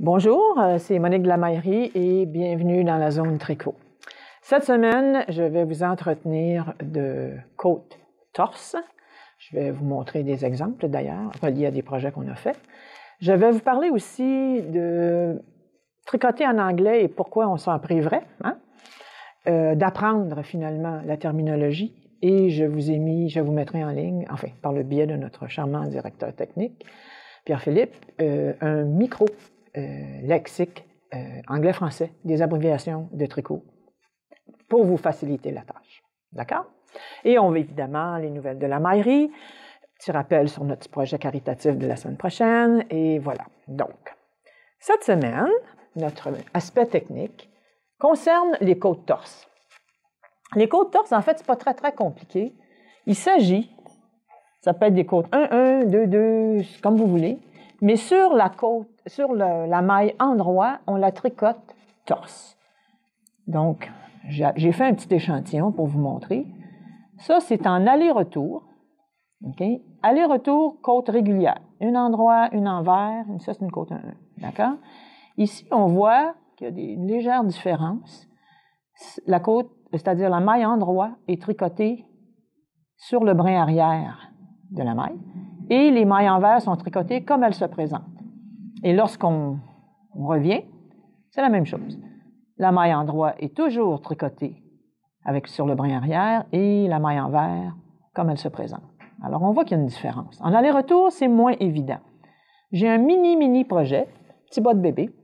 Bonjour, c'est Monique de la Maillerie et bienvenue dans la zone tricot. Cette semaine, je vais vous entretenir de côtes torse. Je vais vous montrer des exemples d'ailleurs, reliés à des projets qu'on a faits. Je vais vous parler aussi de tricoter en anglais et pourquoi on s'en priverait, d'apprendre finalement la terminologie. Et je vous mettrai en ligne, enfin par le biais de notre charmant directeur technique, Pierre-Philippe, un micro lexique anglais-français, des abréviations de tricot pour vous faciliter la tâche. D'accord? Et on va évidemment les nouvelles de la maillerie, petit rappel sur notre projet caritatif de la semaine prochaine, et voilà. Donc, cette semaine, notre aspect technique concerne les côtes torse. Les côtes torse, en fait, c'est pas très, très compliqué. Il s'agit, ça peut être des côtes 1, 1, 2, 2, comme vous voulez, mais sur la côte, sur la maille endroit, on la tricote torse. Donc, j'ai fait un petit échantillon pour vous montrer. Ça, c'est en aller-retour. Okay? Aller-retour, côte régulière. Une endroit, une envers, ça c'est une côte 1, 1. D'accord? Ici, on voit qu'il y a une légère différence. La côte, c'est-à-dire la maille endroit, est tricotée sur le brin arrière de la maille. Et les mailles envers sont tricotées comme elles se présentent. Et lorsqu'on revient, c'est la même chose. La maille endroit est toujours tricotée sur le brin arrière et la maille envers comme elle se présente. Alors, on voit qu'il y a une différence. En aller-retour, c'est moins évident. J'ai un mini projet, petit bas de bébé.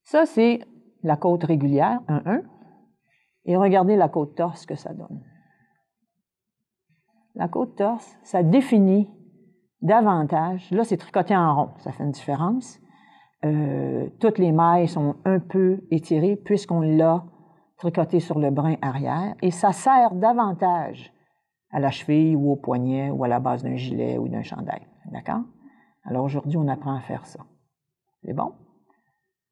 Ça, c'est la côte régulière, 1-1. Et regardez la côte torse que ça donne. La côte torse, ça définit davantage. Là, c'est tricoté en rond, ça fait une différence. Toutes les mailles sont un peu étirées puisqu'on l'a tricoté sur le brin arrière et ça sert davantage à la cheville ou au poignet ou à la base d'un gilet ou d'un chandail. D'accord? Alors aujourd'hui, on apprend à faire ça. C'est bon?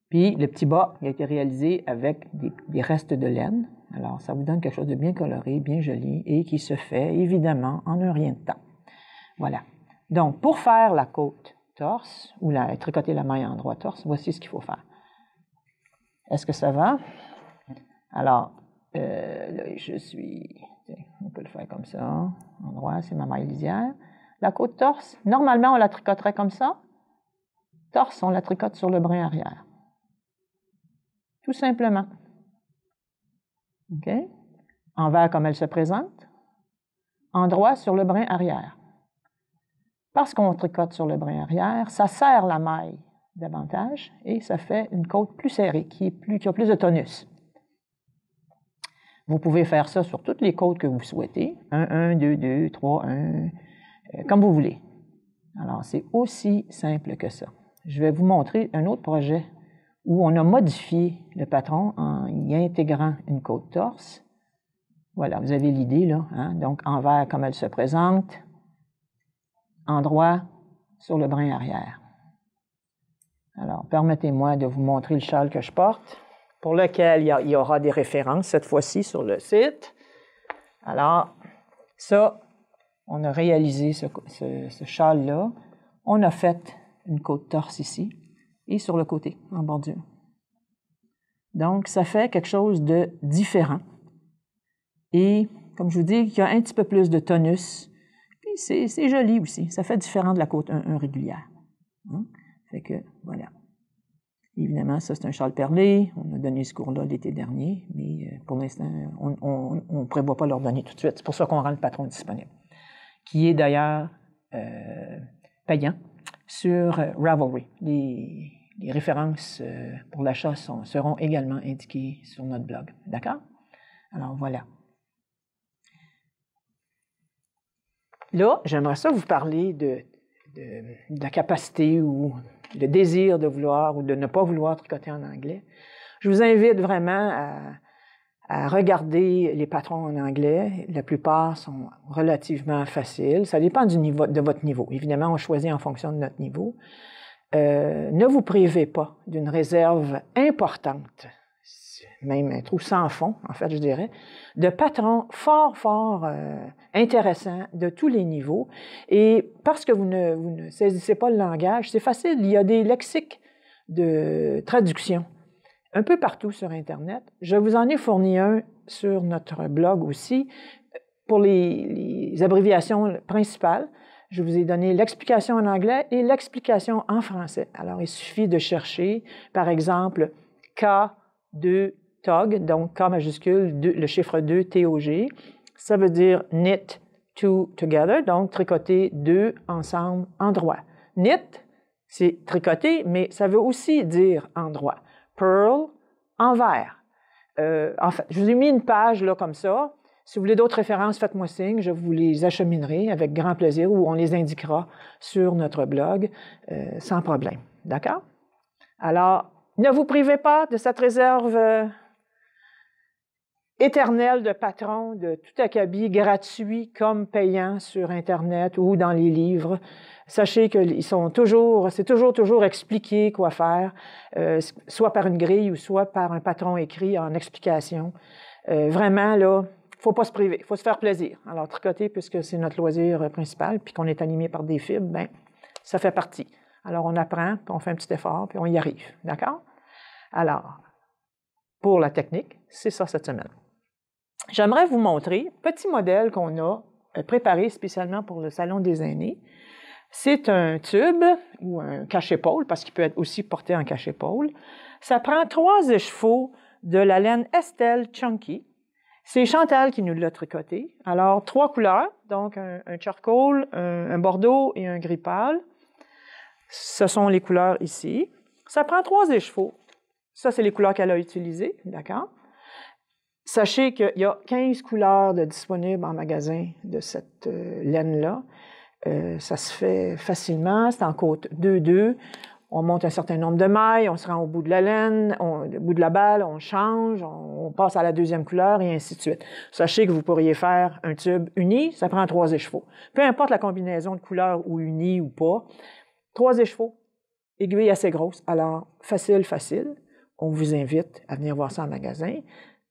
Puis le petit bas, il a été réalisé avec des restes de laine. Alors, ça vous donne quelque chose de bien coloré, bien joli et qui se fait évidemment en un rien de temps. Voilà. Donc, pour faire la côte torse ou tricoter la maille endroit torse, voici ce qu'il faut faire. Est-ce que ça va? Alors, là, on peut le faire comme ça. Endroit, c'est ma maille lisière. La côte torse, normalement, on la tricoterait comme ça. Torse, on la tricote sur le brin arrière. Tout simplement. OK? Envers comme elle se présente. Endroit sur le brin arrière. Parce qu'on tricote sur le brin arrière, ça serre la maille davantage et ça fait une côte plus serrée, qui a plus de tonus. Vous pouvez faire ça sur toutes les côtes que vous souhaitez. 1, 1, 2, 2, 3, 1, comme vous voulez. Alors, c'est aussi simple que ça. Je vais vous montrer un autre projet où on a modifié le patron en y intégrant une côte torse. Voilà, vous avez l'idée, là. Hein? Donc, envers comme elle se présente, endroit sur le brin arrière. Alors, permettez-moi de vous montrer le châle que je porte, pour lequel il y aura des références cette fois-ci sur le site. Alors, ça, on a réalisé ce châle-là. On a fait une côte torse ici et sur le côté, en bordure. Donc, ça fait quelque chose de différent. Et, comme je vous dis, il y a un petit peu plus de tonus. Puis, c'est joli aussi. Ça fait différent de la côte 1-1 régulière. Fait que, voilà. Évidemment, ça, c'est un châle perlé. On a donné ce cours-là l'été dernier, mais pour l'instant, on ne prévoit pas leur donner tout de suite. C'est pour ça qu'on rend le patron disponible, qui est d'ailleurs payant sur Ravelry. Les références pour l'achat seront également indiquées sur notre blog. D'accord? Alors, voilà. Là, j'aimerais ça vous parler de la capacité ou le désir de vouloir ou de ne pas vouloir tricoter en anglais. Je vous invite vraiment à regarder les patrons en anglais. La plupart sont relativement faciles. Ça dépend de votre niveau. Évidemment, on choisit en fonction de notre niveau. Ne vous privez pas d'une réserve importante, même un trou sans fond, en fait, je dirais, de patrons fort intéressants de tous les niveaux. Et parce que vous ne saisissez pas le langage, c'est facile. Il y a des lexiques de traduction un peu partout sur Internet. Je vous en ai fourni un sur notre blog aussi. Pour les abréviations principales, je vous ai donné l'explication en anglais et l'explication en français. Alors, il suffit de chercher, par exemple, K2 TOG, donc K majuscule, le chiffre 2, TOG. Ça veut dire knit two together, donc tricoter deux ensemble en droit. Knit, c'est tricoter, mais ça veut aussi dire en droit. Purl, envers. En fait, je vous ai mis une page là comme ça. Si vous voulez d'autres références, faites-moi signe, je vous les acheminerai avec grand plaisir ou on les indiquera sur notre blog sans problème. D'accord? Alors, ne vous privez pas de cette réserve éternelle de patrons de tout acabit gratuit comme payant sur Internet ou dans les livres. Sachez que c'est toujours expliqué quoi faire, soit par une grille ou soit par un patron écrit en explication. Vraiment, là, il ne faut pas se priver, il faut se faire plaisir. Alors, tricoter, puisque c'est notre loisir principal, puis qu'on est animé par des fibres, bien, ça fait partie. Alors, on apprend, puis on fait un petit effort, puis on y arrive. D'accord? Alors, pour la technique, c'est ça cette semaine. J'aimerais vous montrer un petit modèle qu'on a préparé spécialement pour le Salon des aînés. C'est un tube ou un cache-épaule, parce qu'il peut être aussi porté en cache-épaule. Ça prend 3 écheveaux de la laine Estelle Chunky. C'est Chantal qui nous l'a tricoté. Alors, 3 couleurs, donc un charcoal, un bordeaux et un gris pâle. Ce sont les couleurs ici. Ça prend 3 écheveaux. Ça, c'est les couleurs qu'elle a utilisées, d'accord? Sachez qu'il y a 15 couleurs disponibles en magasin de cette laine-là. Ça se fait facilement, c'est en côte 2-2. On monte un certain nombre de mailles, on se rend au bout de la laine, au bout de la balle, on change, on passe à la deuxième couleur et ainsi de suite. Sachez que vous pourriez faire un tube uni, ça prend 3 écheveaux. Peu importe la combinaison de couleurs ou uni ou pas, 3 écheveaux, aiguille assez grosse. Alors, facile. On vous invite à venir voir ça en magasin.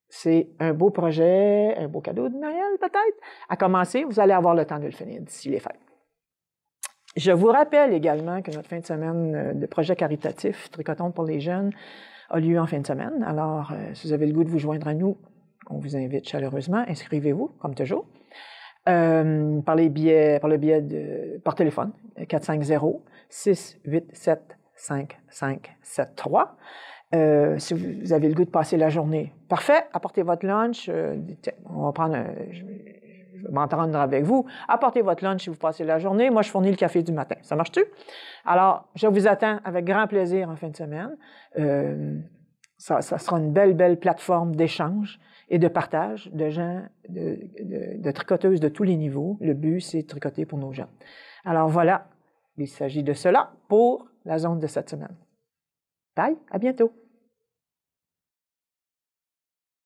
C'est un beau projet, un beau cadeau de Noël peut-être. À commencer, vous allez avoir le temps de le finir d'ici les fêtes. Je vous rappelle également que notre fin de semaine de projet caritatif Tricotons pour les jeunes a lieu en fin de semaine. Alors, si vous avez le goût de vous joindre à nous, on vous invite chaleureusement. Inscrivez-vous, comme toujours, par téléphone, 450-687-5573. Si vous avez le goût de passer la journée, parfait, apportez votre lunch. On va prendre je vais m'entendre avec vous. Apportez votre lunch si vous passez la journée. Moi, je fournis le café du matin. Ça marche-tu? Alors, je vous attends avec grand plaisir en fin de semaine. Ça sera une belle plateforme d'échange et de partage de gens, de tricoteuses de tous les niveaux. Le but, c'est de tricoter pour nos gens. Alors voilà, il s'agit de cela pour la zone de cette semaine. Bye, à bientôt.